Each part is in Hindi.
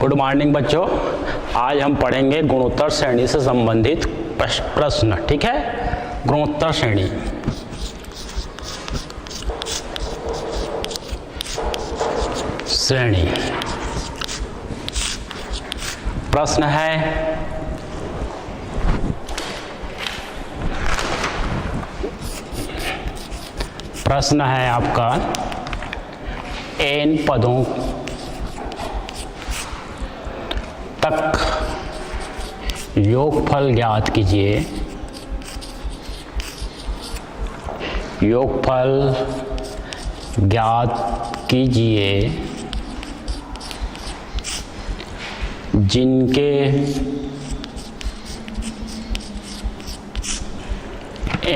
गुड मॉर्निंग बच्चों। आज हम पढ़ेंगे गुणोत्तर श्रेणी से संबंधित प्रश्न। ठीक है, गुणोत्तर श्रेणी। प्रश्न है आपका n पदों तक योगफल ज्ञात कीजिए। योगफल ज्ञात कीजिए जिनके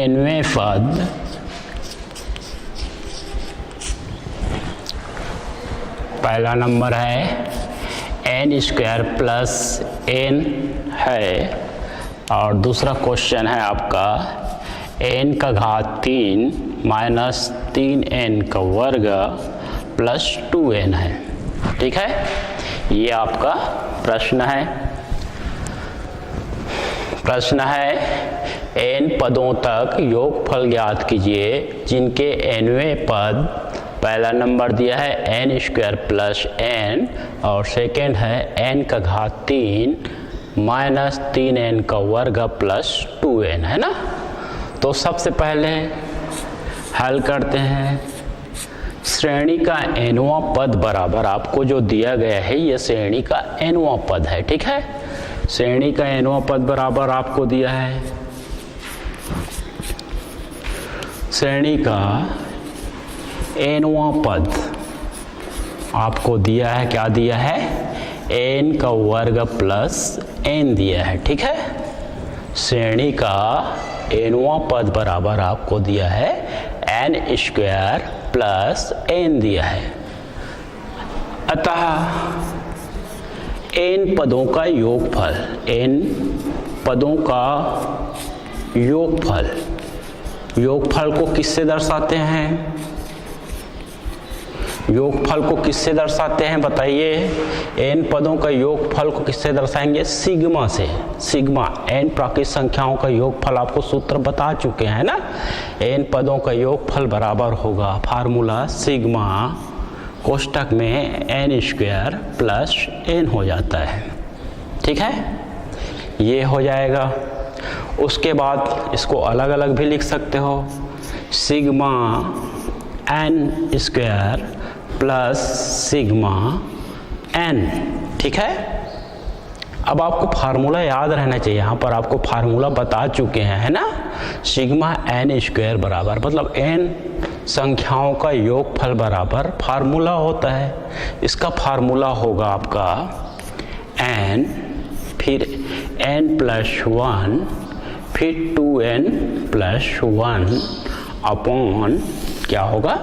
nवें पद पहला नंबर है n² प्लस n है और दूसरा क्वेश्चन है आपका n का घात 3 माइनस 3n का वर्ग प्लस 2n है। ठीक है, ये आपका प्रश्न है। n पदों तक योगफल ज्ञात कीजिए जिनके nवें पद, पहला नंबर दिया है n² प्लस n और सेकेंड है n का घात 3 माइनस 3n का वर्ग प्लस 2n है ना। तो सबसे पहले हल करते हैं। श्रेणी का nवां पद बराबर आपको जो दिया गया है, ये श्रेणी का nवां पद है। ठीक है, श्रेणी का nवां पद बराबर आपको दिया है श्रेणी का nवां पद आपको दिया है, क्या दिया है, n का वर्ग प्लस n दिया है। ठीक है, श्रेणी का nवां पद बराबर आपको दिया है n² प्लस n दिया है। अतः n पदों का योगफल, n पदों का योगफल को किससे दर्शाते हैं? योगफल को किससे दर्शाते हैं बताइए? n पदों का योगफल को किससे दर्शाएंगे? सिग्मा से। सिग्मा n प्राकृत संख्याओं का योगफल आपको सूत्र बता चुके हैं ना। n पदों का योगफल बराबर होगा, फार्मूला सिग्मा कोष्टक में n² प्लस n हो जाता है। ठीक है, ये हो जाएगा। उसके बाद इसको अलग अलग भी लिख सकते हो, sigma n² plus sigma n। ठीक है, अब आपको फार्मूला याद रहना चाहिए। यहाँ पर आपको फार्मूला बता चुके हैं, है ना। सिग्मा n² बराबर मतलब n संख्याओं का योगफल बराबर फार्मूला होता है। इसका फार्मूला होगा आपका n, फिर n प्लस 1, फिर 2n प्लस 1 अपॉन क्या होगा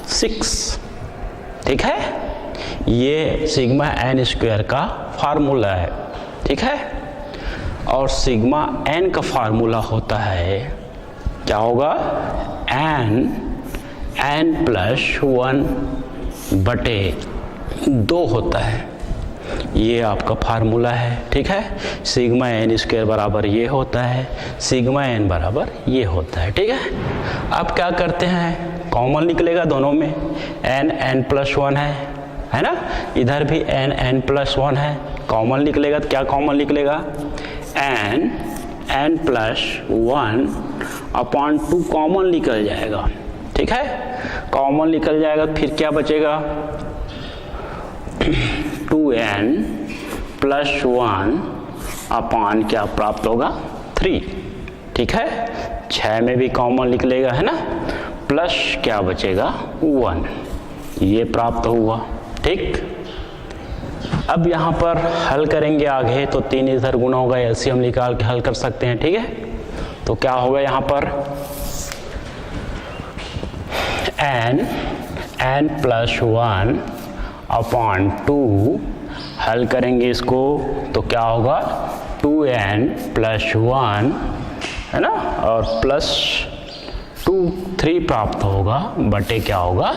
6। ठीक है, ये सिग्मा n² का फार्मूला है। ठीक है, और सिग्मा n का फार्मूला होता है, क्या होगा, n प्लस 1 बटे 2 होता है। ये आपका फार्मूला है। ठीक है, सिग्मा n² बराबर ये होता है, सिग्मा n बराबर ये होता है। ठीक है, अब क्या करते हैं, कॉमन निकलेगा दोनों में, n प्लस 1 है ना, इधर भी n प्लस 1 है, कॉमन निकलेगा तो क्या कॉमन निकलेगा, n प्लस 1 अपॉन 2 कॉमन निकल जाएगा। ठीक है, कॉमन निकल जाएगा, फिर क्या बचेगा, 2n प्लस 1 अपॉन क्या प्राप्त होगा 3। ठीक है, 6 में भी कॉमन निकलेगा, है ना, प्लस क्या बचेगा 1, ये प्राप्त हुआ। ठीक, अब यहाँ पर हल करेंगे आगे तो 3 इधर गुना होगा, एलसीएम निकाल के हल कर सकते हैं। ठीक है, तो क्या होगा यहाँ पर n प्लस 1 अपॉन 2, हल करेंगे इसको तो क्या होगा 2n प्लस 1, है ना, और प्लस 3 प्राप्त होगा बटे क्या होगा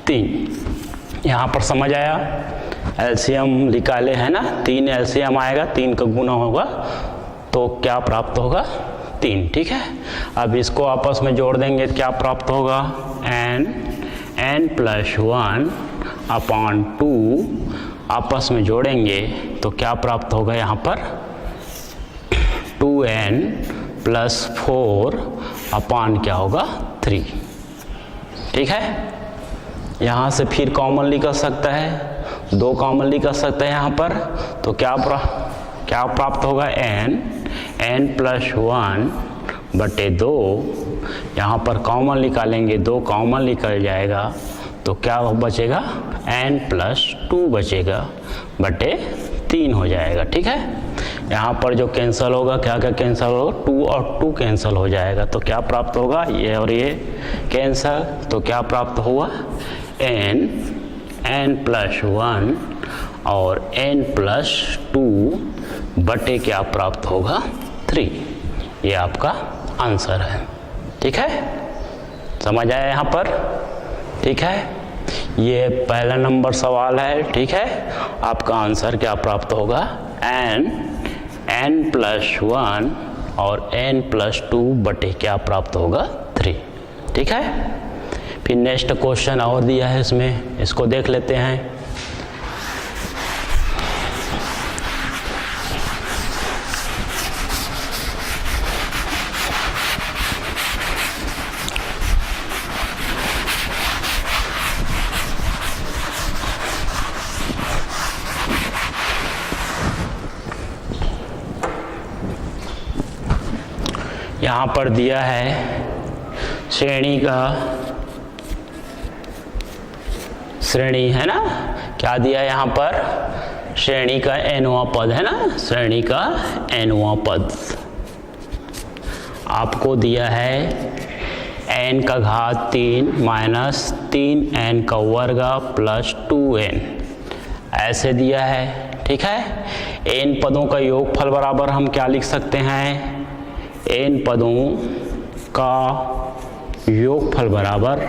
3। यहाँ पर समझ आया। एलसीएम निकाले है ना, 3 एलसीएम आएगा, 3 का गुना होगा तो क्या प्राप्त होगा 3, ठीक है। अब इसको आपस में जोड़ देंगे क्या प्राप्त होगा n प्लस 1 अपॉन 2 आपस में जोड़ेंगे तो क्या प्राप्त होगा यहाँ पर 2n प्लस 4 अपॉन क्या होगा 3, ठीक है। यहाँ से फिर कॉमनली कर सकता है, 2 कॉमनली कर सकते हैं यहाँ पर, तो क्या प्राप्त होगा n प्लस 1 बटे 2, यहाँ पर कॉमन निकालेंगे, 2 कॉमन निकल जाएगा तो क्या बचेगा n प्लस 2 बचेगा बटे 3 हो जाएगा, ठीक है। यहाँ पर जो कैंसिल होगा, क्या क्या कैंसिल होगा, 2 और 2 कैंसिल हो जाएगा तो क्या प्राप्त होगा, ये और ये कैंसिल, तो क्या प्राप्त हुआ n प्लस 1 और n प्लस 2 बटे क्या प्राप्त होगा 3, ये आपका आंसर है, ठीक है। समझ आया यहाँ पर, ठीक है। ये पहला नंबर सवाल है, ठीक है। आपका आंसर क्या प्राप्त होगा n प्लस 1 और n प्लस 2 बटे क्या प्राप्त होगा 3, ठीक है। फिर नेक्स्ट क्वेश्चन और दिया है इसमें, इसको देख लेते हैं। यहाँ पर दिया है श्रेणी है ना, क्या दिया है यहाँ पर, श्रेणी का nवां पद है ना, श्रेणी का nवां पद आपको दिया है n का घात 3 माइनस 3n का वर्ग प्लस 2n, ऐसे दिया है, ठीक है। n पदों का योगफल बराबर हम क्या लिख सकते हैं, n पदों का योगफल बराबर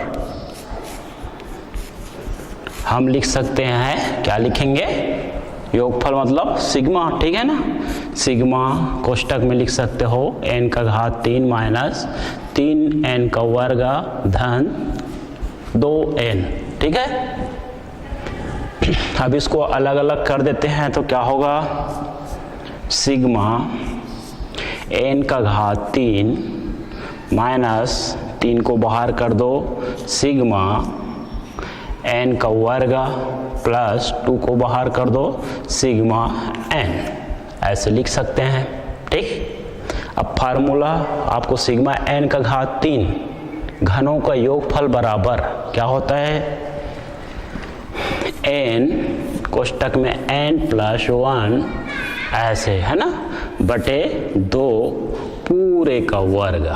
हम लिख सकते हैं, क्या लिखेंगे, योगफल मतलब सिग्मा, ठीक है ना। सिग्मा कोष्टक में लिख सकते हो n का घात 3 माइनस 3n का वर्ग धन 2n, ठीक है। अब इसको अलग अलग कर देते हैं तो क्या होगा, सिग्मा n का घात 3 माइनस 3 को बाहर कर दो, सिग्मा n का वर्ग प्लस 2 को बाहर कर दो, सिग्मा n, ऐसे लिख सकते हैं, ठीक। अब फार्मूला आपको सिग्मा n का घात 3 घनों का योगफल बराबर क्या होता है, n कोष्टक में n प्लस 1 ऐसे है ना बटे 2 पूरे का वर्ग,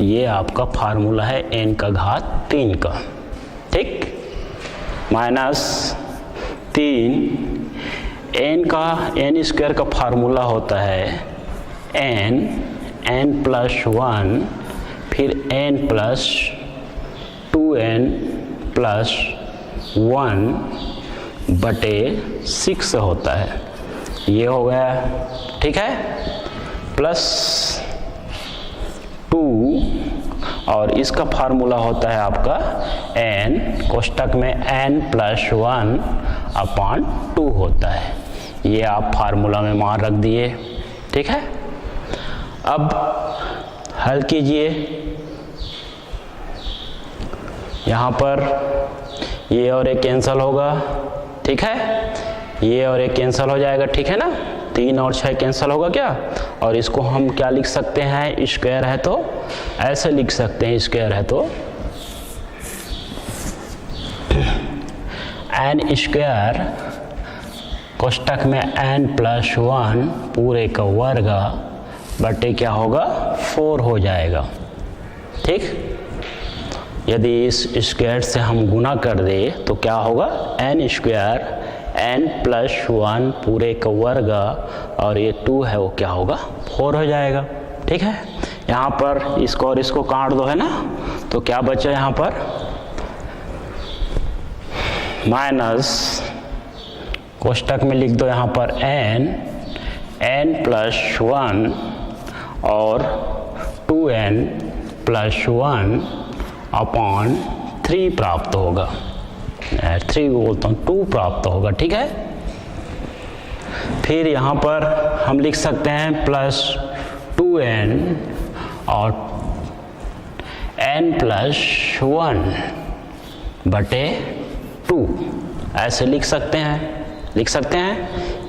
ये आपका फार्मूला है n का घात 3 का, ठीक। माइनस 3 n स्क्वायर का फार्मूला होता है n प्लस 1 फिर n प्लस 2n प्लस 1 बटे 6 होता है, ये हो गया, ठीक है। प्लस 2 और इसका फार्मूला होता है आपका n कोष्टक में n प्लस 1 अपॉन 2 होता है, ये आप फार्मूला में मान रख दिए, ठीक है। अब हल कीजिए, यहाँ पर ये और एक कैंसिल होगा, ठीक है, ये और एक कैंसिल हो जाएगा, ठीक है ना। 3 और 6 कैंसिल होगा क्या, और इसको हम क्या लिख सकते हैं, स्क्वायर है तो ऐसे लिख सकते हैं, स्क्वायर है तो n स्क्वायर कोष्टक में n प्लस 1 पूरे का वर्ग बटे क्या होगा 4 हो जाएगा, ठीक। यदि इस स्क्वायर से हम गुना कर दे तो क्या होगा n स्क्वायर n प्लस 1 पूरे का वर्ग और ये 2 है वो क्या होगा 4 हो जाएगा, ठीक है। यहाँ पर इसको और इसको काट दो है ना, तो क्या बचा यहाँ पर, माइनस कोष्टक में लिख दो यहाँ पर n प्लस 1 और 2n प्लस 1 अपॉन 3 प्राप्त होगा। 3 बोलता हूँ 2 प्राप्त होगा, ठीक है। फिर यहाँ पर हम लिख सकते हैं प्लस 2n और n प्लस 1 बटे 2, ऐसे लिख सकते हैं।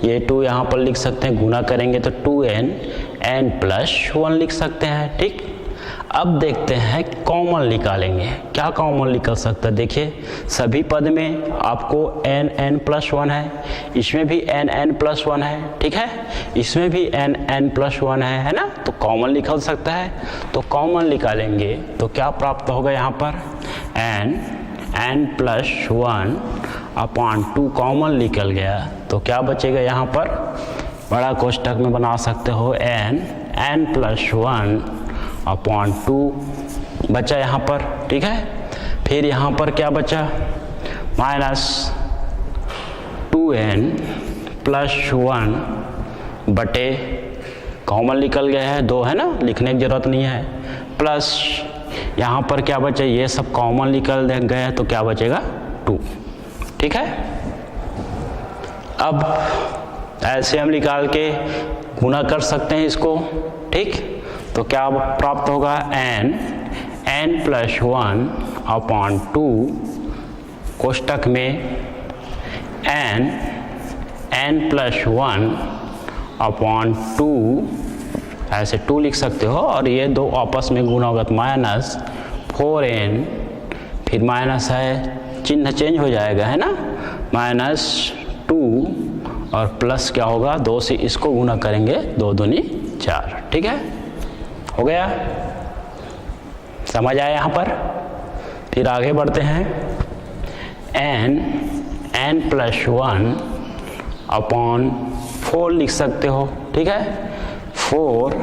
ये 2 यहाँ पर लिख सकते हैं, गुना करेंगे तो 2n n प्लस 1 लिख सकते हैं, ठीक। अब देखते हैं कॉमन निकालेंगे, क्या कॉमन निकल सकता है। देखिए सभी पद में आपको n प्लस 1 है, इसमें भी n प्लस 1 है, ठीक है, इसमें भी n प्लस 1 है ना, तो कॉमन निकल सकता है। तो कॉमन निकालेंगे तो क्या प्राप्त होगा, यहाँ पर n प्लस 1 अपॉन 2 कॉमन निकल गया, तो क्या बचेगा यहाँ पर, बड़ा कोष्टक में बना सकते हो n प्लस 1 अपॉन 2 बचा यहाँ पर, ठीक है। फिर यहाँ पर क्या बचा, माइनस 2n प्लस 1 बटे कॉमन निकल गया है 2, है ना, लिखने की जरूरत नहीं है, प्लस यहाँ पर क्या बचा, ये सब कॉमन निकल गया तो क्या बचेगा 2, ठीक है। अब ऐसे हम निकाल के गुना कर सकते हैं इसको, ठीक। तो क्या प्राप्त होगा, n प्लस 1 अपॉन 2 कोष्टक में n प्लस 1 अपॉन 2, ऐसे 2 लिख सकते हो, और ये दो आपस में गुना होगा तो माइनस 4n, फिर माइनस है, चिन्ह चेंज हो जाएगा, है ना, माइनस 2 और प्लस क्या होगा, 2 से इसको गुना करेंगे, 2 दूनी 4, ठीक है, हो गया, समझ आया यहाँ पर। फिर आगे बढ़ते हैं, n प्लस 1 अपॉन 4 लिख सकते हो, ठीक है, 4,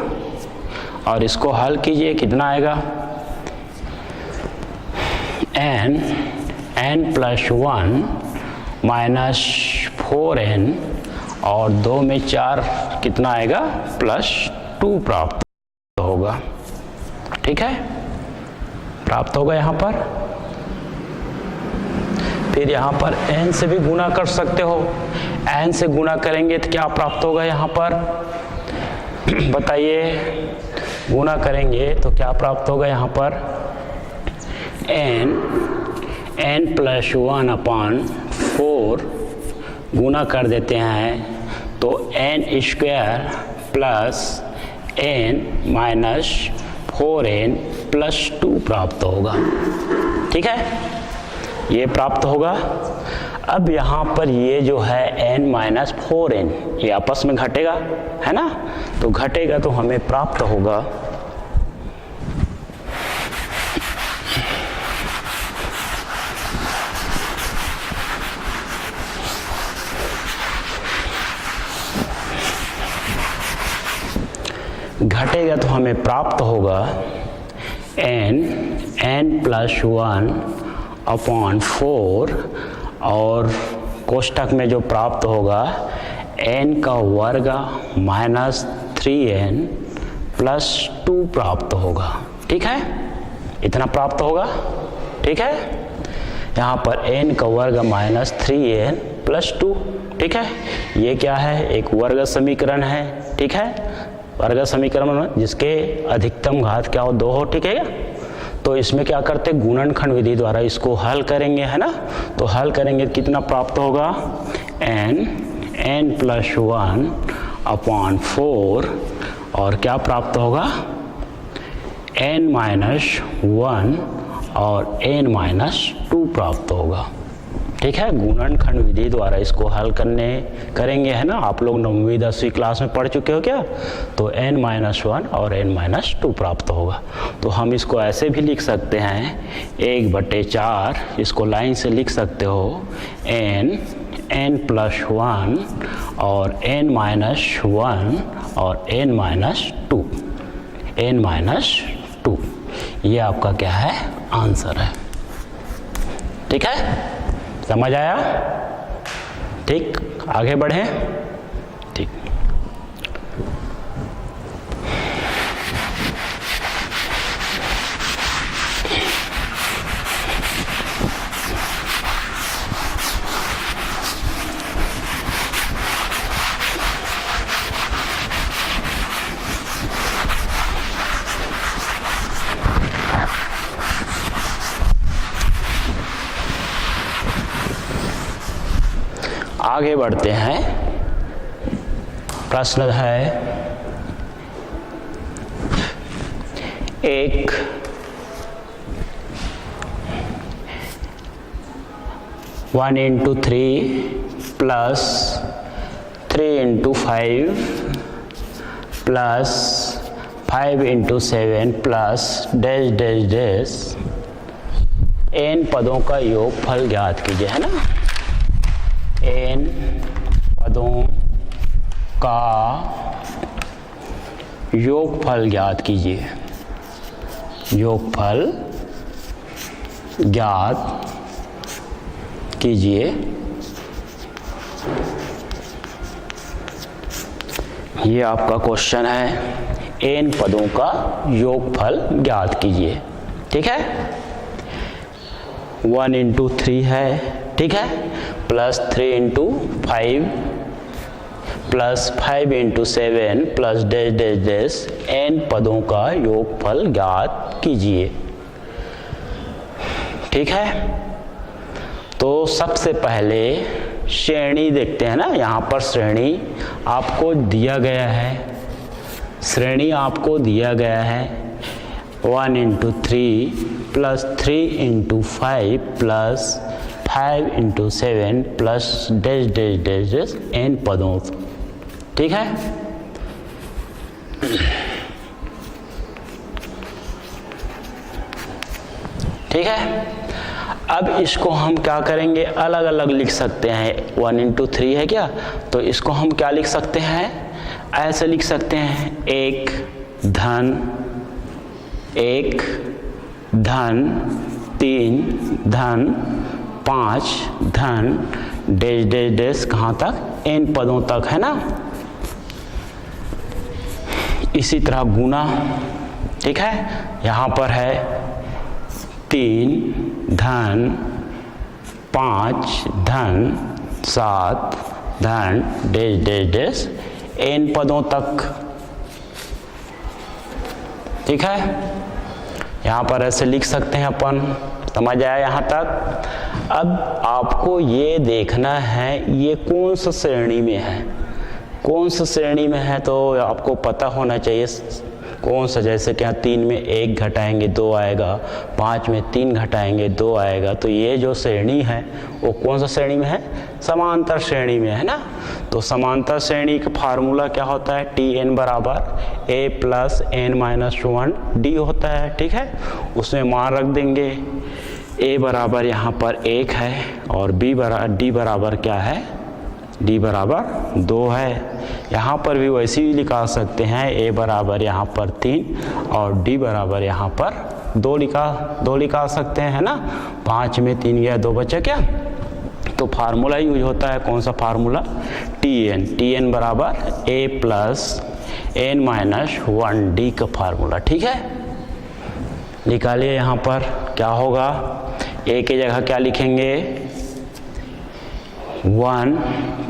और इसको हल कीजिए, कितना आएगा, n प्लस 1 माइनस 4n और 2 में 4 कितना आएगा, प्लस 2 प्राप्त होगा, ठीक है, प्राप्त होगा यहाँ पर। फिर यहाँ पर n से भी गुना कर सकते हो, n से गुना करेंगे तो क्या प्राप्त होगा यहाँ पर, बताइए, गुना करेंगे तो क्या प्राप्त होगा यहाँ पर, n प्लस 1 अपॉन 4 गुना कर देते हैं तो n square plus n minus 4n plus 2 प्राप्त होगा, ठीक है, ये प्राप्त होगा। अब यहाँ पर ये जो है n माइनस 4n ये आपस में घटेगा, है ना, तो घटेगा तो हमें प्राप्त होगा n प्लस 1 अपॉन 4 और कोष्टक में जो प्राप्त होगा n का वर्ग माइनस 3n प्लस 2 प्राप्त होगा, ठीक है, इतना प्राप्त होगा, ठीक है। यहाँ पर n का वर्ग माइनस 3n प्लस 2, ठीक है, ये क्या है, एक वर्ग समीकरण है, ठीक है, वर्ग समीकरण में जिसके अधिकतम घात क्या हो, 2 हो, ठीक है। तो इसमें क्या करते, गुणनखंड विधि द्वारा इसको हल करेंगे, है ना, तो हल करेंगे कितना प्राप्त होगा, n प्लस 1 अपॉन 4 और क्या प्राप्त होगा, n माइनस 1 और n माइनस 2 प्राप्त होगा, ठीक है। गुणनखंड विधि द्वारा इसको हल करेंगे, है ना, आप लोग 9वीं 10वीं क्लास में पढ़ चुके हो क्या, तो n माइनस 1 और n माइनस 2 प्राप्त होगा। तो हम इसको ऐसे भी लिख सकते हैं 1/4, इसको लाइन से लिख सकते हो n प्लस 1 और n माइनस 1 और n माइनस 2, ये आपका क्या है, आंसर है, ठीक है, समझ आया। ठीक, आगे बढ़े। ठीक, आगे बढ़ते हैं। प्रश्न है, एक one into three plus 3 into 5 plus 5 into 7 plus dash dash dash n पदों का योगफल ज्ञात कीजिए, है ना। n पदों का योगफल ज्ञात कीजिए, योगफल ज्ञात कीजिए। ये आपका क्वेश्चन है, n पदों का योगफल ज्ञात कीजिए। ठीक है, 1 इंटू 3 है, ठीक है, plus 3 into 5 plus 5 into 7 plus dash dash dash n पदों का योगफल ज्ञात कीजिए। ठीक है, तो सबसे पहले श्रेणी देखते हैं ना। यहाँ पर श्रेणी आपको दिया गया है, श्रेणी आपको दिया गया है 1 into 3 plus 3 into 5 plus 5 into 7 plus dash dash dash dash n पदों। ठीक है, ठीक है। अब इसको हम क्या करेंगे, अलग अलग लिख सकते हैं। 1 इंटू 3 है क्या, तो इसको हम क्या लिख सकते हैं, ऐसे लिख सकते हैं, एक धन 3 धन 5 धन डैश डैश डैश कहाँ तक, n पदों तक, है ना। इसी तरह गुना, ठीक है, यहाँ पर है 3 धन 5 धन 7 धन डैश डैश डैश n पदों तक। ठीक है, यहाँ पर ऐसे लिख सकते हैं अपन, समझ आया यहाँ तक। अब आपको ये देखना है ये कौन सा श्रेणी में है, कौन सा श्रेणी में है, तो आपको पता होना चाहिए कौन सा। जैसे कि यहाँ 3 में 1 घटाएंगे 2 आएगा, 5 में 3 घटाएंगे 2 आएगा, तो ये जो श्रेणी है वो कौन सा श्रेणी में है, समांतर श्रेणी में, है ना। तो समांतर श्रेणी का फार्मूला क्या होता है, Tn बराबर a plus n minus 1 d होता है। ठीक है, उसमें मान रख देंगे, a बराबर यहाँ पर 1 है और d बराबर क्या है, d बराबर 2 है। यहाँ पर भी वैसे ही निकाल सकते हैं, a बराबर यहाँ पर 3 और d बराबर यहाँ पर 2 निकाल सकते हैं, है ना। 5 में 3 गया 2 बचा क्या, तो फार्मूला यूज होता है, कौन सा फार्मूला, Tn बराबर a plus n minus 1d का फार्मूला। ठीक है, निकालिए। यहाँ पर क्या होगा, a की जगह क्या लिखेंगे, 1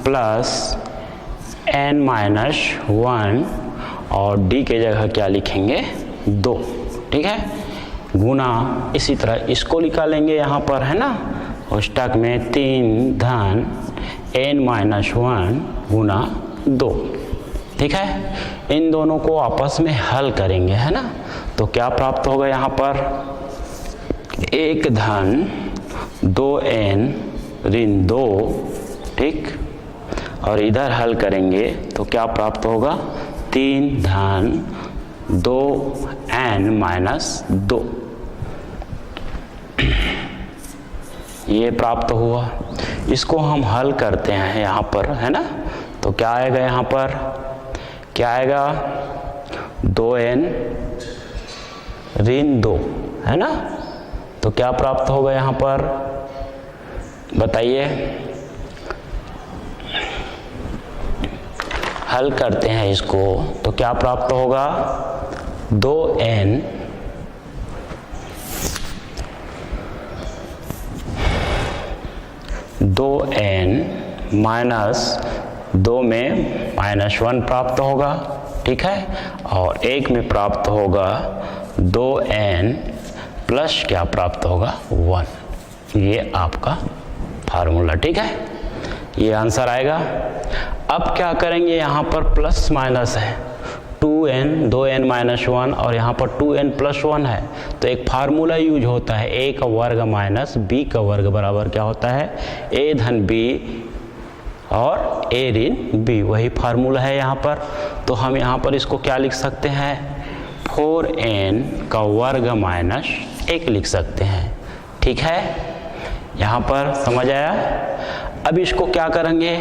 प्लस n माइनस 1 और d के जगह क्या लिखेंगे, 2। ठीक है, गुना, इसी तरह इसको निकालेंगे यहाँ पर, है ना। अष्टक में 3 धन n माइनस 1 गुना 2। ठीक है, इन दोनों को आपस में हल करेंगे, है ना। तो क्या प्राप्त होगा यहाँ पर, 1 धन 2n ऋण 2, ठीक, और इधर हल करेंगे तो क्या प्राप्त होगा, 3 धन 2n माइनस 2, ये प्राप्त हुआ। इसको हम हल करते हैं यहाँ पर, है ना। तो क्या आएगा यहाँ पर, क्या आएगा, 2n ऋण 2, है ना। तो क्या प्राप्त होगा यहाँ पर, बताइए, हल करते हैं इसको तो क्या प्राप्त होगा, 2n माइनस 2 में -1 प्राप्त होगा, ठीक है, और 1 में प्राप्त होगा 2n प्लस क्या प्राप्त होगा, 1। ये आपका फार्मूला, ठीक है, ये आंसर आएगा। अब क्या करेंगे, यहाँ पर प्लस माइनस है, 2n 2n माइनस 1 और यहाँ पर 2n प्लस 1 है, तो एक फार्मूला यूज होता है, a का वर्ग माइनस b का वर्ग बराबर क्या होता है, a धन b और a ऋण b, वही फार्मूला है यहाँ पर। तो हम यहाँ पर इसको क्या लिख सकते हैं, 4n का वर्ग माइनस 1 लिख सकते हैं, ठीक है, यहाँ पर समझ आया। अब इसको क्या करेंगे,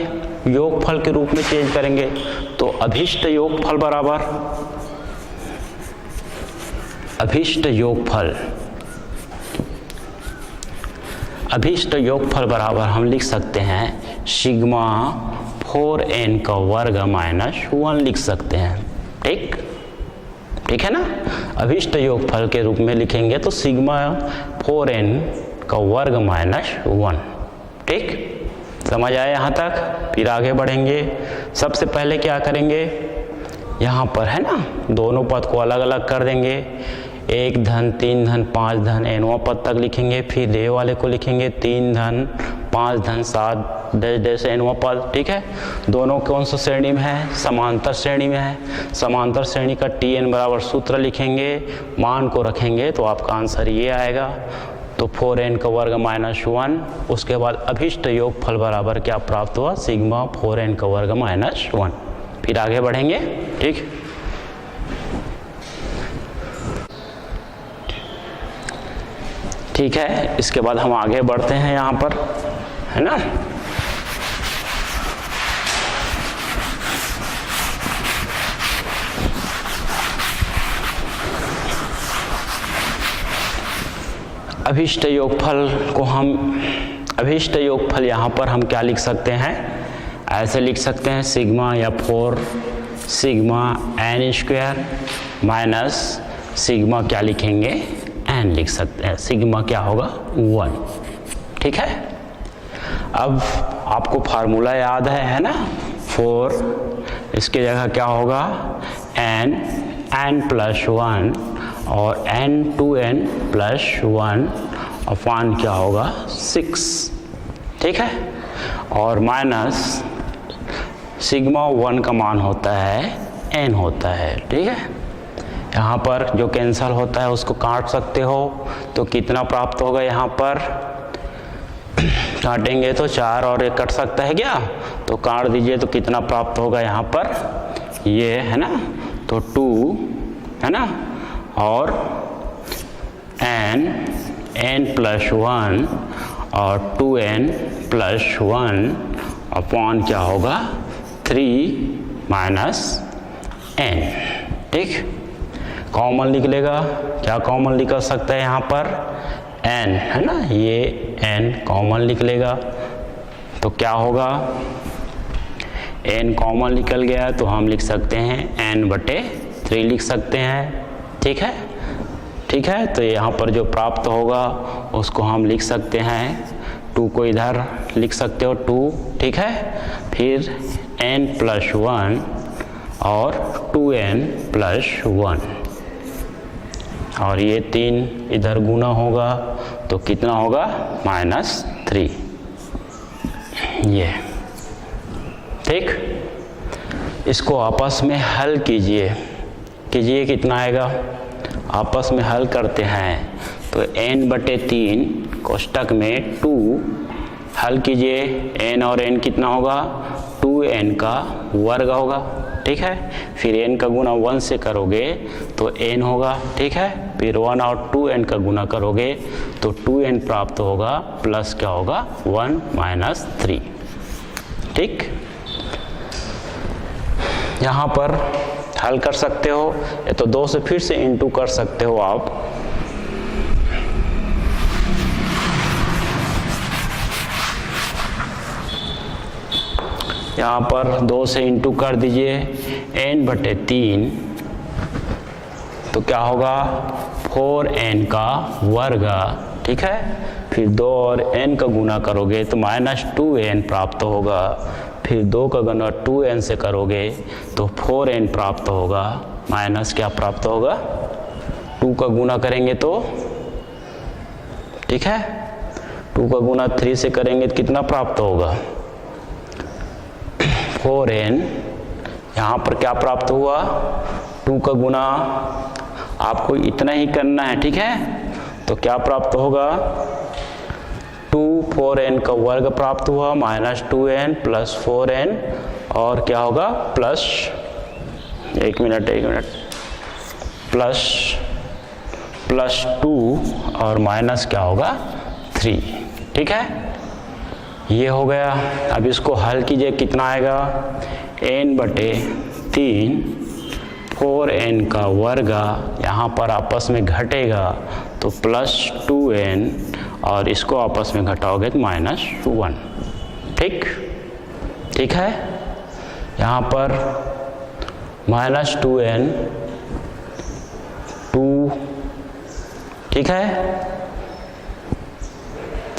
योगफल के रूप में चेंज करेंगे, तो अभिष्ट योगफल बराबर अभिष्ट योगफल बराबर हम लिख सकते हैं सिग्मा 4n का वर्ग माइनस 1 लिख सकते हैं, ठीक है ना। अभिष्ट योगफल के रूप में लिखेंगे तो सिग्मा 4n का वर्ग माइनस 1, ठीक, समझ आया यहाँ तक। फिर आगे बढ़ेंगे, सबसे पहले क्या करेंगे, यहाँ पर है ना, दोनों पद को अलग अलग कर देंगे, 1 धन 3 धन 5 धन nवां पद तक लिखेंगे, फिर ये वाले को लिखेंगे 3 धन 5 धन 7 डैश nवां पद, ठीक है। दोनों कौन सा श्रेणी में है, समांतर श्रेणी में है। समांतर श्रेणी का tn बराबर सूत्र लिखेंगे, मान को रखेंगे तो आपका आंसर ये आएगा, तो 4n का वर्ग माइनस 1, उसके बाद अभिष्ट योगफल बराबर क्या प्राप्त हुआ, सिग्मा 4n का वर्ग माइनस 1। फिर आगे बढ़ेंगे, ठीक, ठीक है। इसके बाद हम आगे बढ़ते हैं यहाँ पर, है ना। अभिष्ट योगफल यहाँ पर हम क्या लिख सकते हैं, ऐसे लिख सकते हैं, सिग्मा या 4 sigma n square minus sigma क्या लिखेंगे, n लिख सकते हैं, सिग्मा क्या होगा 1, ठीक है। अब आपको फार्मूला याद है ना, 4 इसके जगह क्या होगा, n प्लस 1 और n2n प्लस 1 अपान क्या होगा 6, ठीक है, और माइनस सिग्मा 1 का मान होता है n होता है, ठीक है। यहाँ पर जो कैंसल होता है उसको काट सकते हो, तो कितना प्राप्त होगा, यहाँ पर काटेंगे तो 4 और 1 कट सकता है क्या, तो काट दीजिए, तो कितना प्राप्त होगा यहाँ पर, ये है ना, तो 2 है ना, और n प्लस 1 और 2n प्लस 1 अपॉन क्या होगा 3 माइनस n, ठीक। कॉमन निकलेगा, क्या कॉमन निकल सकता है यहाँ पर, n है ना, ये n कॉमन निकलेगा, तो क्या होगा, n कॉमन निकल गया तो हम लिख सकते हैं n/3 लिख सकते हैं, ठीक है, ठीक है। तो यहाँ पर जो प्राप्त होगा उसको हम लिख सकते हैं, 2 को इधर लिख सकते हो 2, ठीक है, फिर n प्लस 1 और 2n प्लस 1 और ये 3 इधर गुना होगा तो कितना होगा -3, ये, ठीक। इसको आपस में हल कीजिए, कितना आएगा, आपस में हल करते हैं तो n/3 कोष्टक में 2 हल कीजिए, n और n कितना होगा, 2n का वर्ग होगा, ठीक है, फिर n का गुना 1 से करोगे तो n होगा, ठीक है, फिर 1 और 2n का गुना करोगे तो 2n प्राप्त होगा, प्लस क्या होगा 1 माइनस 3, ठीक। यहाँ पर हल कर सकते हो, ये तो 2 से फिर से इंटू कर सकते हो आप, यहाँ पर 2 से इंटू कर दीजिए n/3, तो क्या होगा 4n का वर्ग, ठीक है। फिर 2 और n का गुना करोगे तो -2n प्राप्त होगा। फिर 2 का गुना 2n से करोगे तो 4n प्राप्त होगा, माइनस क्या प्राप्त होगा 2 का गुना करेंगे तो, ठीक है, 2 का गुना 3 से करेंगे तो कितना प्राप्त होगा 4n। यहाँ पर क्या प्राप्त हुआ 2 का गुना आपको इतना ही करना है, ठीक है। तो क्या प्राप्त होगा 2 4n का वर्ग प्राप्त हुआ, -2n प्लस 4n, और क्या होगा प्लस, एक मिनट प्लस 2 और माइनस क्या होगा 3, ठीक है। ये हो गया। अब इसको हल कीजिए, कितना आएगा n/3, 4n का वर्ग, यहाँ पर आपस में घटेगा तो +2n, और इसको आपस में घटाओगे तो -1, ठीक है। यहाँ पर -2n 2, ठीक है,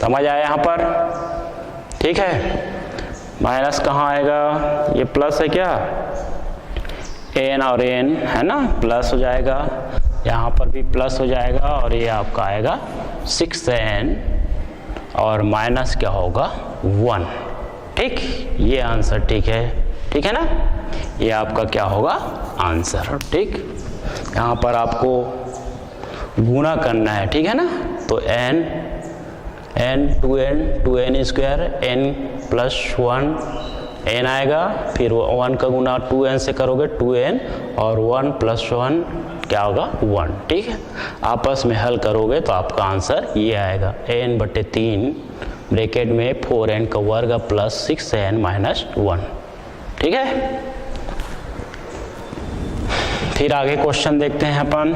समझ आया यहाँ पर, ठीक है। माइनस कहाँ आएगा, ये प्लस है क्या, n और n है ना, प्लस हो जाएगा, यहाँ पर भी प्लस हो जाएगा, और ये आपका आएगा 6n, और माइनस क्या होगा 1, ठीक। ये आंसर ठीक है ना, ये आपका क्या होगा आंसर, ठीक। यहाँ पर आपको गुना करना है, ठीक है ना। तो n 2n square, n plus 1 n आएगा, फिर 1 का गुना 2n से करोगे 2n, और 1 प्लस 1 क्या होगा 1, ठीक है। आपस में हल करोगे तो आपका आंसर ये आएगा n/3 ब्रैकेट में 4n का वर्ग प्लस 6n माइनस 1, ठीक है। फिर आगे क्वेश्चन देखते हैं अपन।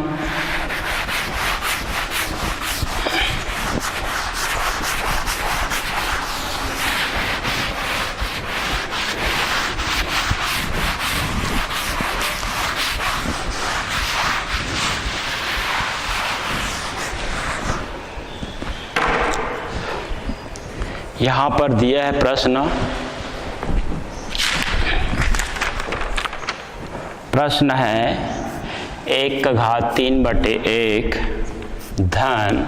यहाँ पर दिया है प्रश्न है 1/3/1 धन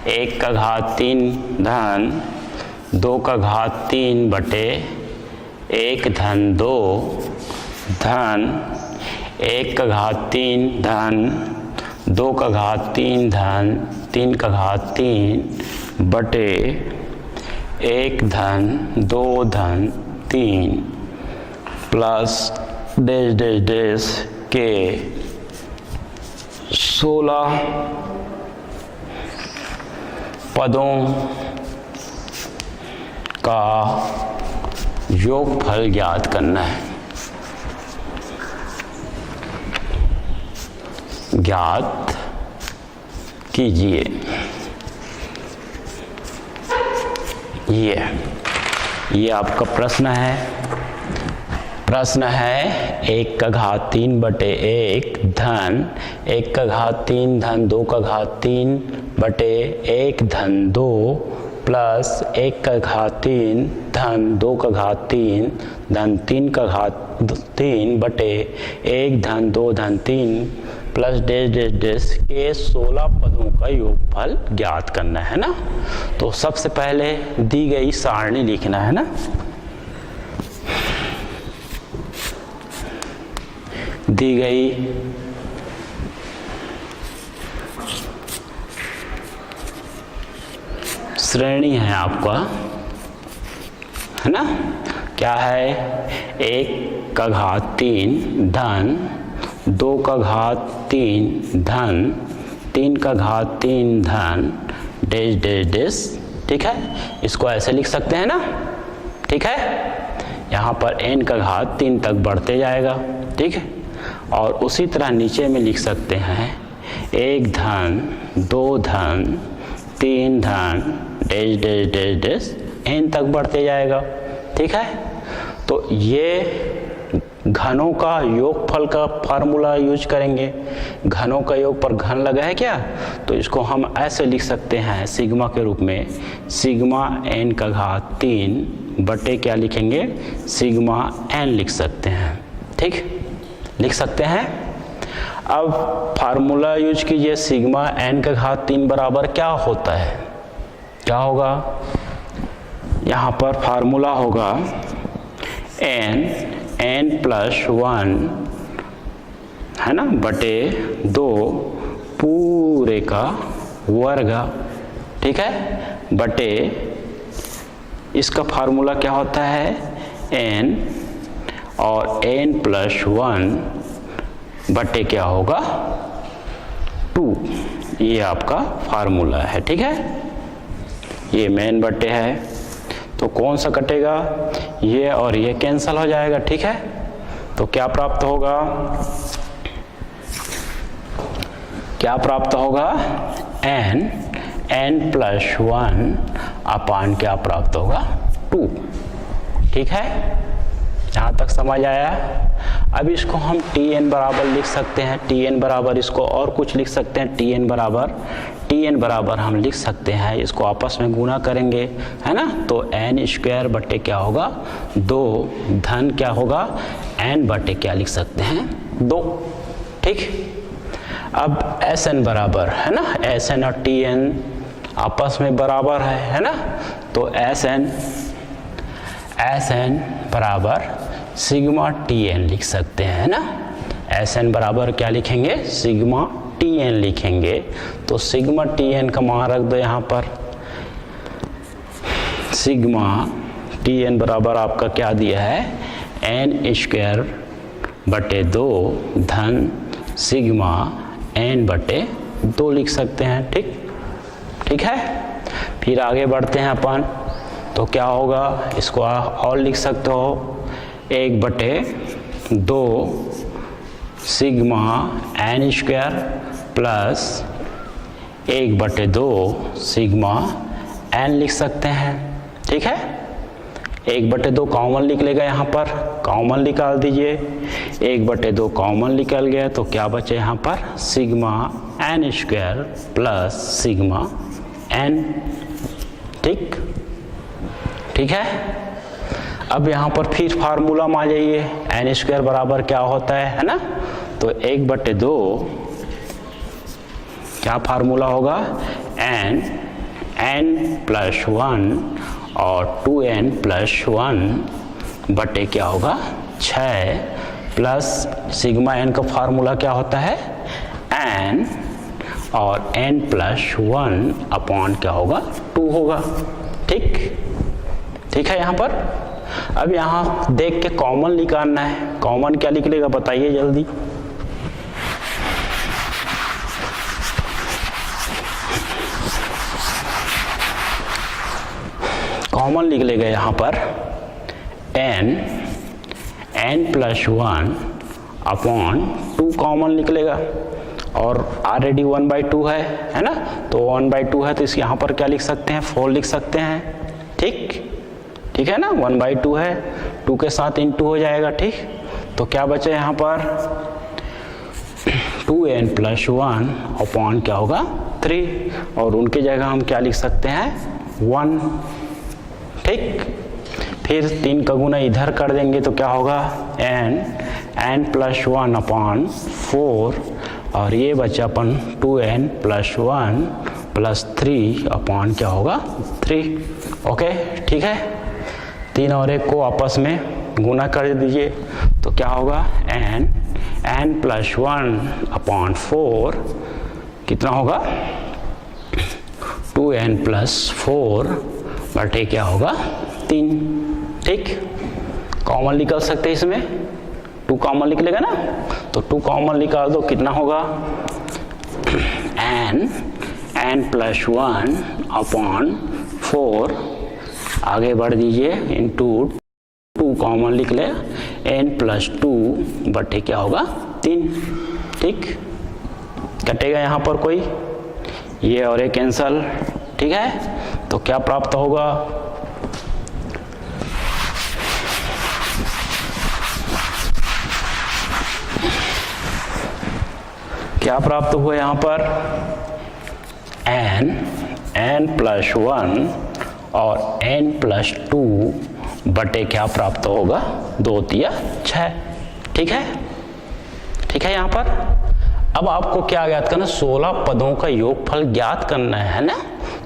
1/3 धन 2/3/1 धन 2 धन 1/3 धन 2/3 धन 3/3 बटे 1 धन 2 धन 3 प्लस डैश डैश डैश के 16 पदों का योगफल ज्ञात करना है। ज्ञात कीजिए। ये आपका प्रश्न है। प्रश्न है 1/3/1 धन 1/3 धन 2/3 बटे 1 धन 2 प्लस 1/3 धन 2/3 धन 3/3 बटे 1 धन 2 धन 3 प्लस डैश डैश डैश के 16 पदों का योगफल ज्ञात करना है ना। तो सबसे पहले दी गई सारणी लिखना है ना। दी गई श्रेणी है आपका, है ना। क्या है 1/3 धन 2/3 धन 3/3 धन डैश डैश डैश, ठीक है। इसको ऐसे लिख सकते हैं ना, ठीक है। यहाँ पर n का घात 3 तक बढ़ते जाएगा, ठीक है। और उसी तरह नीचे में लिख सकते हैं 1 धन 2 धन 3 धन dash dash dash dash n तक बढ़ते जाएगा, ठीक है। तो ये घनों का योगफल का फार्मूला यूज करेंगे। घनों का योग पर घन लगा है क्या, तो इसको हम ऐसे लिख सकते हैं सिग्मा के रूप में, सिग्मा n का घात 3 बटे क्या लिखेंगे, सिग्मा n लिख सकते हैं। ठीक, लिख सकते हैं। अब फार्मूला यूज कीजिए, सिग्मा n का घात 3 बराबर क्या होता है, क्या होगा, यहाँ पर फार्मूला होगा n प्लस 1 है ना बटे 2 पूरे का वर्ग, ठीक है, बटे इसका फार्मूला क्या होता है n और n प्लस 1 बटे क्या होगा 2, ये आपका फार्मूला है। ठीक है, ये मेन बटे है, तो कौन सा कटेगा, ये और ये कैंसल हो जाएगा। ठीक है, तो क्या प्राप्त होगा, क्या प्राप्त होगा n प्लस 1 अपान क्या प्राप्त होगा 2। ठीक है, यहाँ तक समझ आया। अब इसको हम Tn बराबर लिख सकते हैं, Tn बराबर इसको और कुछ लिख सकते हैं, Tn बराबर हम लिख सकते हैं, इसको आपस में गुणा करेंगे, है ना, तो n स्क्वायर बटे क्या होगा 2 धन क्या होगा n बटे क्या लिख सकते हैं 2। ठीक, अब Sn बराबर है ना, Sn और Tn आपस में बराबर है ना, तो Sn बराबर सिग्मा Tn लिख सकते हैं ना। Sn बराबर क्या लिखेंगे, सिग्मा Tn लिखेंगे, तो सिग्मा Tn का मान रख दो यहाँ पर, सिग्मा Tn बराबर आपका क्या दिया है n स्क्वायर बटे 2 धन सिग्मा n बटे 2 लिख सकते हैं। ठीक, ठीक है, फिर आगे बढ़ते हैं अपन, तो क्या होगा, इसको और लिख सकते हो 1 बटे 2 सिग्मा n स्क्वायर प्लस 1 बटे 2 सिग्मा n लिख सकते हैं। ठीक है, 1 बटे 2 कॉमन निकलेगा, यहाँ पर कॉमन निकाल दीजिए, 1 बटे 2 कॉमन निकल गया, तो क्या बचे यहाँ पर sigma n square plus sigma n। ठीक, ठीक है, अब यहाँ पर फिर फार्मूला में आ जाइए, n स्क्वायर बराबर क्या होता है ना, तो 1 बटे 2 क्या फार्मूला होगा n प्लस 1 और 2n प्लस 1 बटे क्या होगा 6 प्लस सिग्मा n का फार्मूला क्या होता है n और n प्लस 1 अपॉन क्या होगा 2 होगा। ठीक, ठीक है, यहाँ पर अब यहाँ देख के कॉमन निकालना है, कॉमन क्या निकलेगा बताइए जल्दी, कॉमन निकलेगा यहाँ पर n प्लस 1 अपॉन 2 कॉमन निकलेगा, और ऑलरेडी 1/2 है ना, तो 1/2 है, तो इस यहाँ पर क्या लिख सकते हैं 4 लिख सकते हैं। ठीक, ठीक है ना, 1/2 है, 2 के साथ इंटू हो जाएगा। ठीक, तो क्या बचे यहाँ पर 2n प्लस 1 अपॉन क्या होगा 3, और उनकी जगह हम क्या लिख सकते हैं 1। ठीक, फिर 3 का गुना इधर कर देंगे तो क्या होगा n प्लस 1 अपॉन 4, और ये बचा अपन 2n प्लस 1 प्लस 3 अपॉन क्या होगा 3। ओके, ठीक है, 3 और 1 को आपस में गुना कर दीजिए, तो क्या होगा n प्लस 1 अपॉन 4 कितना होगा 2n प्लस 4 बटे क्या होगा 3। ठीक, कॉमन निकल सकते हैं, इसमें 2 कॉमन निकलेगा ना, तो 2 कॉमन निकाल दो, कितना होगा n प्लस 1 अपॉन 4, आगे बढ़ दीजिए इंटू 2 कॉमन लिख ले, n प्लस 2 बटे क्या होगा 3। ठीक, कटेगा यहाँ पर कोई, ये और ये कैंसल। ठीक है, तो क्या प्राप्त होगा क्या प्राप्त हुआ यहाँ पर, n+1 और n+2 बटे क्या प्राप्त होगा, 2 तिया 6। ठीक है, ठीक है। यहाँ पर अब आपको क्या ज्ञात करना, 16 पदों का योगफल ज्ञात करना है ना।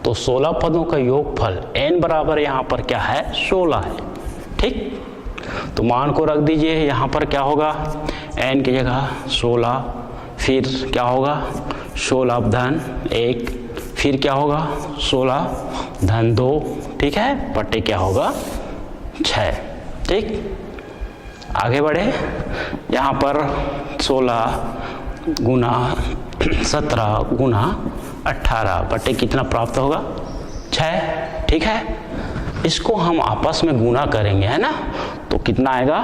तो 16 पदों का योगफल n बराबर यहाँ पर क्या है, 16 है। ठीक, तो मान को रख दीजिए। यहाँ पर क्या होगा, n की जगह 16, फिर क्या होगा 16 धन 1, फिर क्या होगा 16 धन 2, ठीक है, बटे क्या होगा 6। ठीक, आगे बढ़े। यहाँ पर 16 गुना 17 गुना 18 बटे कितना प्राप्त होगा, 6। ठीक है, इसको हम आपस में गुना करेंगे, है ना। तो कितना आएगा,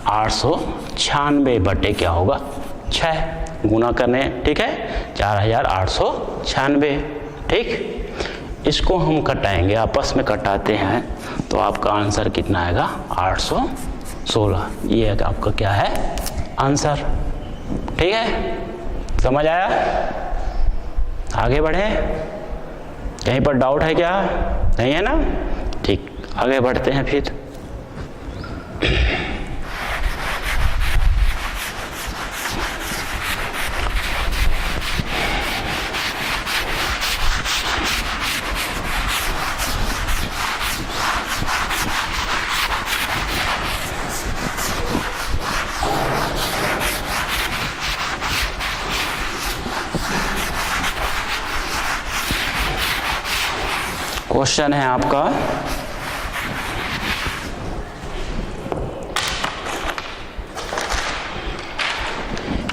4896 बटे क्या होगा 6, गुना करने। ठीक है, 4896। ठीक, इसको हम कटाएंगे, आपस में कटाते हैं तो आपका आंसर कितना आएगा, 816। ये आपका क्या है, आंसर। ठीक है, समझ आया। आगे बढ़े, कहीं पर डाउट है क्या, नहीं है ना। ठीक, आगे बढ़ते हैं फिर। क्वेश्चन है आपका,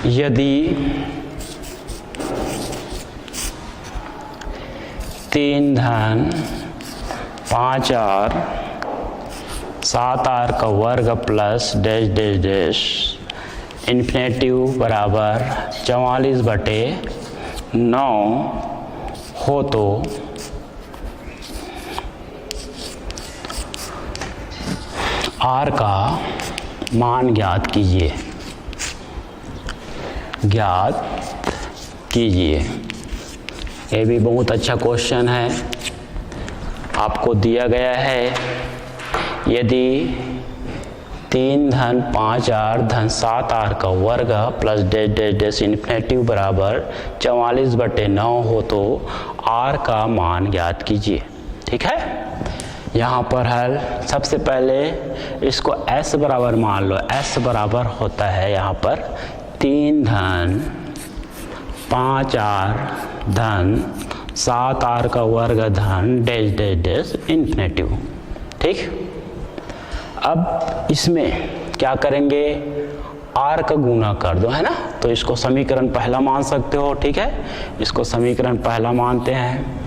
यदि 3 धन 5r 7r का वर्ग plus dash dash dash infinitive बराबर 44/9 हो तो r का मान ज्ञात कीजिए, ज्ञात कीजिए। ये भी बहुत अच्छा क्वेश्चन है, आपको दिया गया है। यदि 3 धन 5r धन 7r का वर्ग plus dash dash dash infinitive बराबर 44/9 हो तो r का मान ज्ञात कीजिए। ठीक है, यहाँ पर हल, सबसे पहले इसको s बराबर मान लो। s बराबर होता है यहाँ पर 3 धन 5r धन 7r का वर्ग धन डैश डैश डैश इन्फिनेटिव। ठीक, अब इसमें क्या करेंगे, r का गुना कर दो, है ना। तो इसको समीकरण पहला मान सकते हो। ठीक है, इसको समीकरण पहला मानते हैं।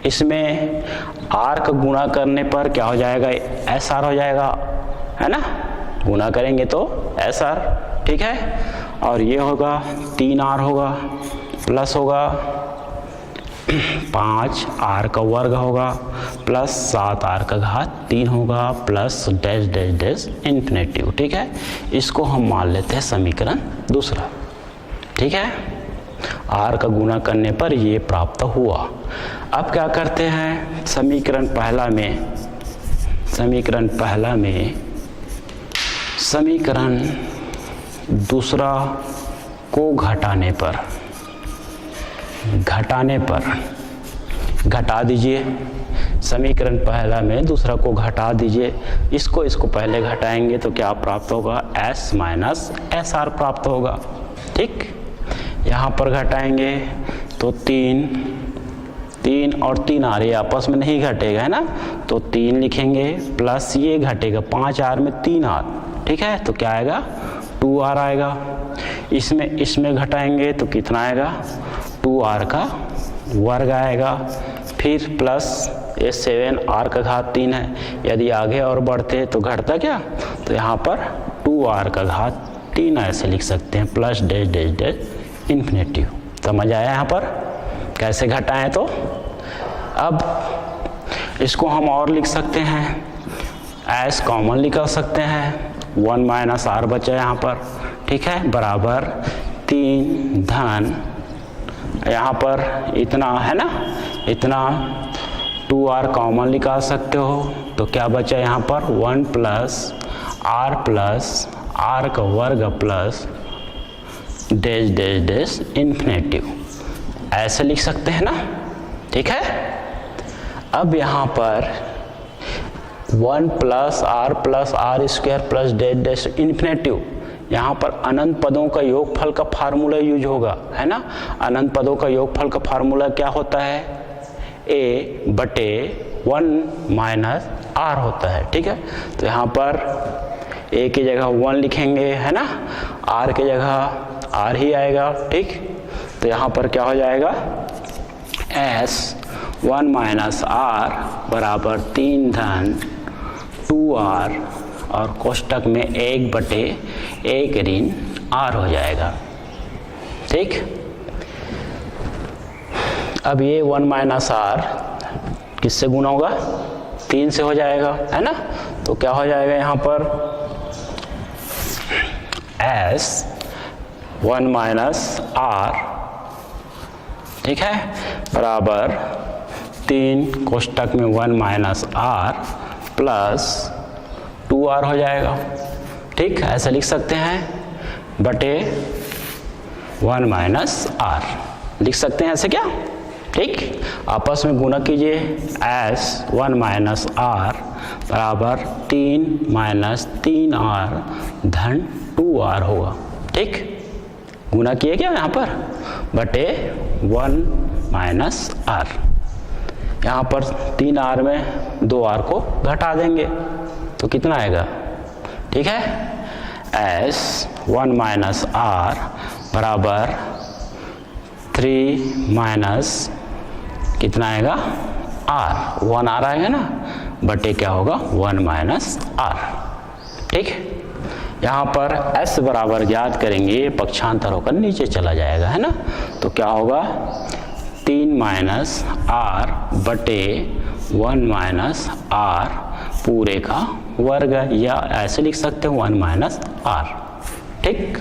इसमें r का गुणा करने पर क्या हो जाएगा, SR हो जाएगा, है ना। गुणा करेंगे तो SR। ठीक है, और ये होगा 3r होगा, प्लस होगा 5r का वर्ग होगा, प्लस 7r का घात 3 होगा, plus dash dash dash infinitive. ठीक है, इसको हम मान लेते हैं समीकरण दूसरा। ठीक है, r का गुणा करने पर ये प्राप्त हुआ। अब क्या करते हैं, समीकरण पहला में समीकरण दूसरा को घटाने पर घटा दीजिए। समीकरण पहला में दूसरा को घटा दीजिए। इसको पहले घटाएंगे तो क्या प्राप्त होगा, s माइनस SR प्राप्त होगा। ठीक, यहाँ पर घटाएंगे तो 3 और 3 आ रही है, आपस में नहीं घटेगा, है ना। तो 3 लिखेंगे, प्लस ये घटेगा 5r में 3r। ठीक है, तो क्या आएगा, 2r आएगा। इसमें घटाएंगे तो कितना आएगा, 2r का वर्ग आएगा, फिर प्लस ये 7r का घात 3 है। यदि आगे और बढ़ते तो घटता क्या, तो यहाँ पर 2r का घात 3 ऐसे लिख सकते हैं, plus dash dash dash infinitive. समझ आया यहाँ पर कैसे घटाएं। तो अब इसको हम और लिख सकते हैं, s कॉमन निकाल सकते हैं, 1 माइनस आर बचा यहाँ पर, ठीक है, बराबर 3 धन यहाँ पर इतना है ना, इतना 2r कॉमन निकाल सकते हो, तो क्या बचा यहाँ पर 1 प्लस आर का वर्ग plus dash dash dash infinitive, ऐसे लिख सकते हैं ना, ठीक है। अब यहाँ पर 1 plus r square plus dash dash infinitive, यहाँ पर अनंत पदों का योगफल का फार्मूला यूज होगा, है ना। अनंत पदों का योगफल का फार्मूला क्या होता है, a बटे 1 माइनस आर होता है, ठीक है। तो यहाँ पर a की जगह 1 लिखेंगे, है ना, r की जगह r ही आएगा, ठीक। तो यहाँ पर क्या हो जाएगा, s 1 माइनस आर बराबर 3 धन 2r और कोष्टक में 1 बटे 1 ऋण r हो जाएगा, ठीक। अब ये 1 माइनस आर किससे गुना होगा, 3 से हो जाएगा, है ना। तो क्या हो जाएगा यहाँ पर s 1 माइनस आर, ठीक है, बराबर 3 कोष्टक में 1 माइनस आर प्लस 2r हो जाएगा, ठीक, ऐसा लिख सकते हैं, बटे 1 माइनस आर लिख सकते हैं ऐसे, क्या, ठीक। आपस में गुणा कीजिए, s 1 माइनस आर बराबर 3 माइनस 3r धन 2r होगा, ठीक। गुणा किए क्या यहाँ पर, बटे 1 माइनस आर, यहाँ पर 3r में 2r को घटा देंगे तो कितना आएगा, ठीक है। s 1 माइनस आर बराबर 3 माइनस कितना आएगा r, 1r आएगा ना, बटे क्या होगा 1 माइनस r, ठीक। यहाँ पर s बराबर ज्ञात करेंगे, पक्षांतर होकर नीचे चला जाएगा, है ना। तो क्या होगा 3 माइनस आर बटे 1 माइनस आर पूरे का वर्ग, या ऐसे लिख सकते हैं 1 माइनस आर, ठीक,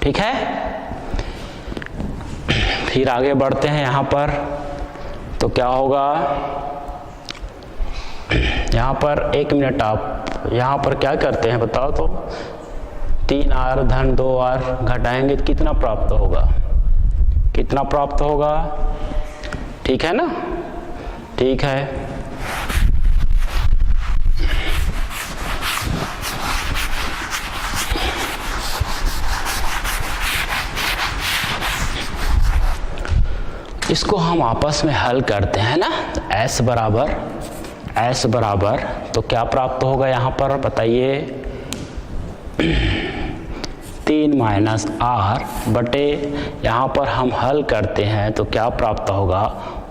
ठीक है। फिर आगे बढ़ते हैं यहाँ पर, तो क्या होगा यहाँ पर, 1 मिनट, आप यहाँ पर क्या करते हैं बताओ तो, 3r धन 2r घटाएंगे तो कितना प्राप्त होगा, कितना प्राप्त होगा, ठीक है ना, ठीक है। इसको हम आपस में हल करते हैं ना, s बराबर तो क्या प्राप्त होगा यहाँ पर बताइए, 3 माइनस आर बटे, यहाँ पर हम हल करते हैं तो क्या प्राप्त होगा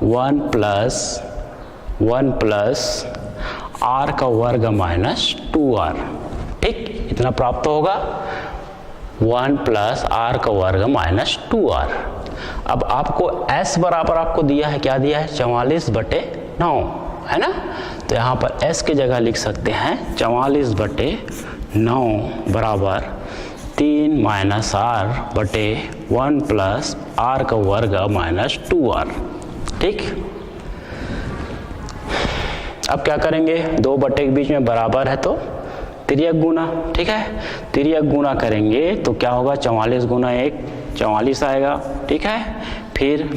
1 प्लस आर का वर्ग माइनस 2r, ठीक, इतना प्राप्त होगा 1 प्लस आर का वर्ग माइनस 2r। अब आपको s बराबर आपको दिया है, क्या दिया है 44 बटे 9, है ना। तो यहाँ पर s की जगह लिख सकते हैं 44 बटे 9 बराबर 3 माइनस आर बटे 1 प्लस आर का वर्ग माइनस 2r, ठीक। अब क्या करेंगे, 2 बटे के बीच में बराबर है तो तिर्यक गुना, ठीक है, तिर्यक गुना करेंगे तो क्या होगा 44 गुना 1 44 आएगा, ठीक है। फिर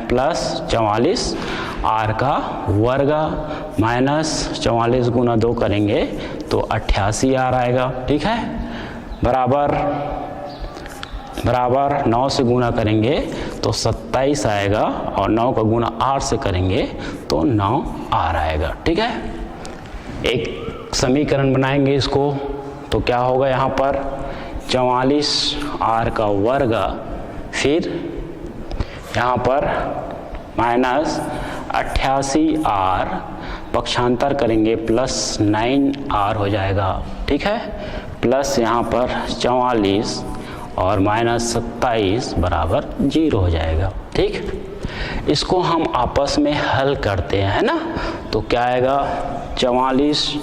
प्लस 44 आर का वर्ग माइनस 44 गुना 2 करेंगे तो 88 आर आएगा, ठीक है, बराबर 9 से गुना करेंगे तो 27 आएगा, और 9 का गुना 8 से करेंगे तो 9 आर आएगा, ठीक है। एक समीकरण बनाएंगे इसको, तो क्या होगा यहाँ पर 44 आर का वर्ग, फिर यहाँ पर माइनस 88 आर, पक्षांतर करेंगे प्लस 9 आर हो जाएगा, ठीक है, प्लस यहाँ पर 44 और माइनस 27 बराबर 0 हो जाएगा, ठीक। इसको हम आपस में हल करते हैं, है ना। तो क्या आएगा 44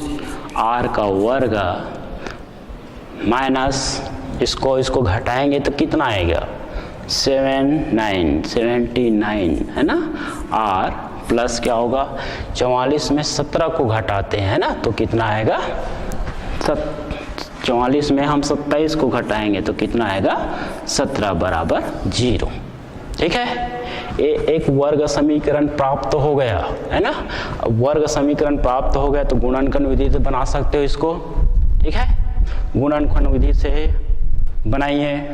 आर का वर्ग माइनस इसको घटाएंगे तो कितना आएगा 79 है ना। और प्लस क्या होगा 44 में 17 को घटाते हैं ना तो कितना आएगा 44 में हम 27 को घटाएंगे तो कितना आएगा 17 बराबर 0। ठीक है, ये एक वर्ग समीकरण प्राप्त हो गया है ना। वर्ग समीकरण प्राप्त हो गया तो गुणनखंड विधि से बना सकते हो इसको। ठीक है, गुणनखंड विधि से बनाइए।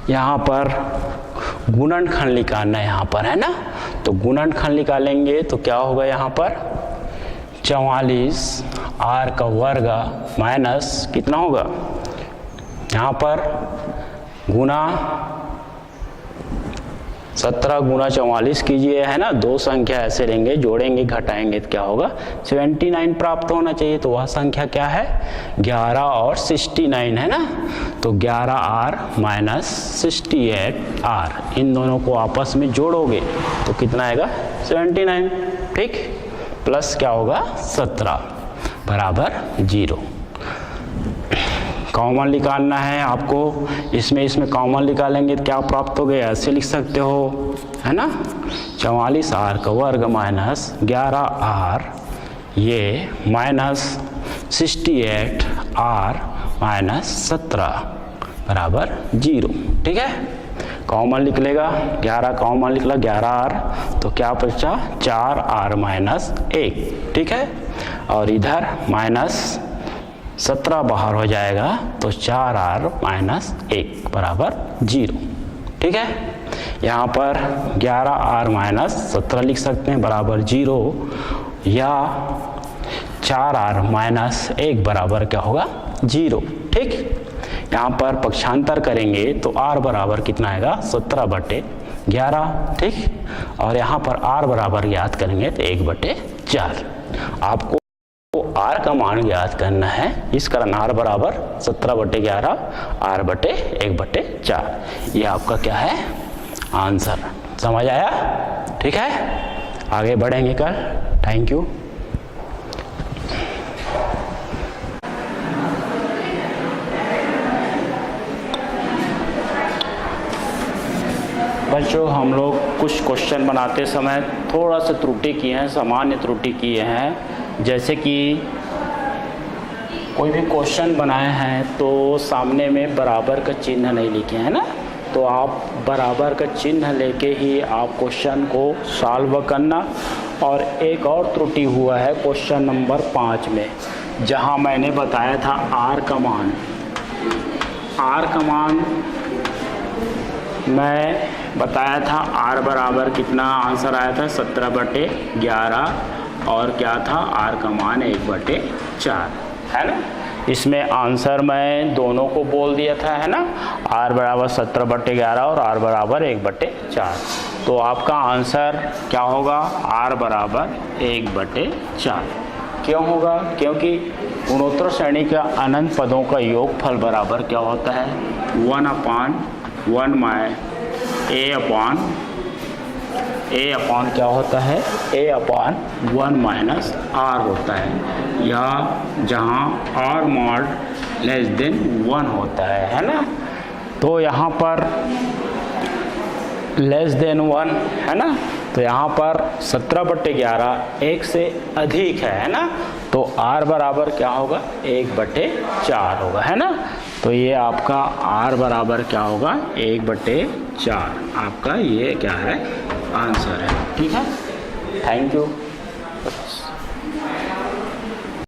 यहाँ पर गुणनखंड निकालना है यहाँ पर है ना, तो गुणनखंड निकालेंगे तो क्या होगा यहाँ पर 44 r का वर्ग माइनस कितना होगा यहाँ पर गुना 17 गुना 44 कीजिए है ना। दो संख्या ऐसे लेंगे, जोड़ेंगे घटाएंगे तो क्या होगा 79 प्राप्त होना चाहिए। तो वह संख्या क्या है 11 और 69 है ना। तो 11r माइनस 68r इन दोनों को आपस में जोड़ोगे तो कितना आएगा 79। ठीक, प्लस क्या होगा 17 बराबर 0। कॉमन निकालना है आपको, इसमें कॉमन निकालेंगे तो क्या प्राप्त हो गया ऐसे लिख सकते हो है ना। 44r का वर्ग माइनस 11r ये माइनस 68r माइनस 17 बराबर 0। ठीक है, कॉमन निकलेगा 11 कॉमन निकला 11r तो क्या बचा 4r माइनस 1। ठीक है, और इधर माइनस 17 बाहर हो जाएगा तो 4r माइनस 1 बराबर 0। ठीक है, यहाँ पर 11r माइनस 17 लिख सकते हैं बराबर 0 या 4r माइनस 1 बराबर क्या होगा 0। ठीक, यहाँ पर पक्षांतर करेंगे तो r बराबर कितना आएगा 17/11। ठीक, और यहाँ पर r बराबर याद करेंगे तो 1/4। आपको r का मान ज्ञात करना है, इस कारण r बराबर 17/11 r/1/4। ये आपका क्या है आंसर। समझ आया? ठीक है, आगे बढ़ेंगे कल। Thank you. बच्चों, हम लोग कुछ क्वेश्चन बनाते समय थोड़ा सा त्रुटि किए हैं, सामान्य त्रुटि किए हैं। जैसे कि कोई भी क्वेश्चन बनाए हैं तो सामने में बराबर का चिन्ह नहीं लिखे हैं ना, तो आप बराबर का चिन्ह लेके ही आप क्वेश्चन को सॉल्व करना। और एक और त्रुटि हुआ है क्वेश्चन नंबर 5 में, जहां मैंने बताया था r का मान मैं बताया था r बराबर कितना आंसर आया था 17/11 और क्या था r का मान 1/4 है ना। इसमें आंसर मैं दोनों को बोल दिया था है ना, r बराबर 17/11 और r बराबर 1/4। तो आपका आंसर क्या होगा r बराबर 1/4। क्यों होगा? क्योंकि गुणोत्तर श्रेणी का अनंत पदों का योगफल बराबर क्या होता है 1/1 a अपॉन क्या होता है a/1 माइनस r होता है, या जहाँ r मॉड लेस देन 1 होता है ना। तो यहाँ पर लेस देन 1 है ना, तो यहाँ पर 17/11 1 से अधिक है ना, तो r बराबर क्या होगा 1/4 होगा है ना। तो ये आपका r बराबर क्या होगा 1/4, आपका ये क्या है आंसर है। ठीक है, थैंक यू।